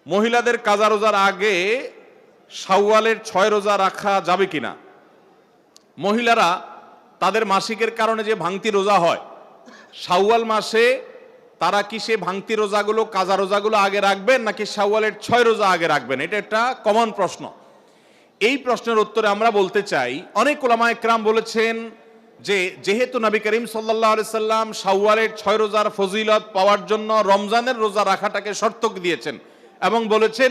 মহিলাদের কাজা রোজার আগে শাওয়ালের 6 রোজা রাখা যাবে কিনা? মহিলারা তাদের মাসিকের কারণে যে ভাঙতি রোজা হয়, শাওয়াল মাসে তারা কি সে ভাঙতি রোজাগুলো, কাজা রোজাগুলো আগে রাখবেন নাকি শাওয়ালের 6 রোজা আগে রাখবেন? এটা একটা কমন প্রশ্ন। এই প্রশ্নের উত্তরে আমরা বলতে চাই, অনেক উলামা একরাম বলেছেন যে যেহেতু নবী করিম সাল্লাল্লাহু আলাইহি সাল্লাম শাওয়ালের 6 রোজার ফজিলত পাওয়ার জন্য রমজানের রোজা রাখাটাকে শর্ত দিয়েছেন এবং বলেছেন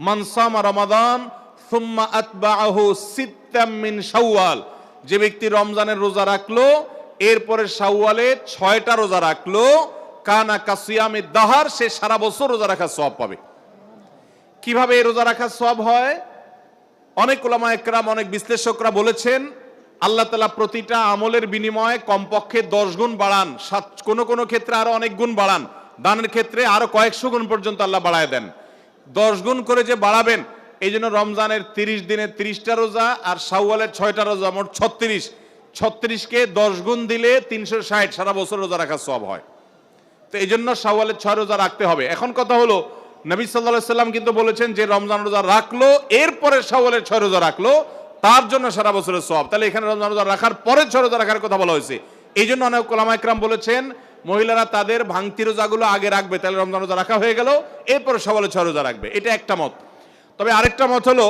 মান সামা রমাদান সুম্মা আতবাআহু সিত্তাম মিন শাওয়াল, যে ব্যক্তি রমজানের রোজা রাখলো এরপরে শাওয়ালে 6টা রোজা রাখলো, কানা কাসিয়ামিদ দাহার, সে সারা বছর রোজা রাখার সওয়াব পাবে। কিভাবে এই রোজা রাখার সওয়াব হয়? অনেক উলামা একরাম, অনেক বিশ্লেষকরা বলেছেন আল্লাহ তাআলা প্রতিটা আমলের বিনিময়ে কমপক্ষে 10 গুণ বাড়ান, কোন কোন ক্ষেত্রে আরো অনেক গুণ বাড়ান, দানের ক্ষেত্রে আরো কয়েকশো গুণ পর্যন্ত আল্লাহ বাড়ায় দেন। 10 গুণ করে যে বাড়াবেন, এই জন্য রমজানের 30 দিনে 30টা রোজা আর শাওয়ালের 6টা রোজা, মোট 36কে 10 গুণ দিলে 360, সারা বছর রোজা রাখার সওয়াব হয়। তো এই জন্য শাওয়ালের 6 রোজা রাখতে হবে। এখন কথা হলো, নবী সাল্লাল্লাহু আলাইহি সাল্লাম কিন্তু বলেছেন যে রমজান রোজা রাখলো এরপরে শাওয়ালের 6 রোজা রাখলো, তার জন্য সারা বছরের সওয়াব। তাহলে এখানে রমজান রোজা রাখার পরে 6 রোজা রাখার কথা বলা হয়েছে। এই জন্য অনেক উলামা একরাম বলেছেন মহিলারা তাদের ভাঙতি রোজাগুলো আগে রাখবে, তাহলে রমজান রোজা রাখা হয়ে গেল, এরপরে শাওয়ালের 6 রোজা রাখবে। এটা একটা মত। তবে আরেকটা মত হলো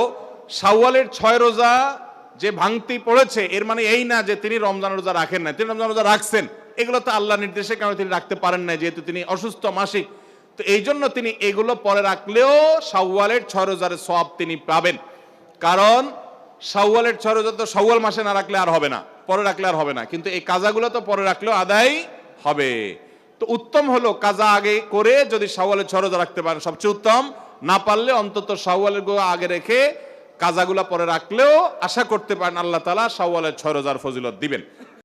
শাওয়ালের 6 রোজা যে ভাঙতি পড়েছে এর মানে এই না যে তিনি রমজান রোজা রাখেন না, তিনি রমজান রোজা রাখছেন। এগুলো তো আল্লাহর নির্দেশে, কারণে তিনি রাখতে পারেন না, যেহেতু তিনি অসুস্থ মাসিক। তো এই জন্য তিনি এগুলো পরে রাখলেও শাওয়ালের 6 রোজার সওয়াব তিনি পাবেন। কারণ শাওয়ালের 6 রোজা তো শাওয়াল মাসে না রাখলে আর হবে না, পরে রাখলে আর হবে না, কিন্তু এই কাজাগুলো তো পরে রাখলেও আদায় হবে। তো উত্তম হলো কাজা আগে করে যদি শাওয়ালের 6 রোজা রাখতে পারেন সবচেয়ে উত্তম, না পারলে অন্তত শাওয়ালের গুলো আগে রেখে কাজাগুলা পরে রাখলেও আশা করতে পারেন আল্লাহ তাআলা শাওয়ালের 6 রোজার ফজিলত দিবেন।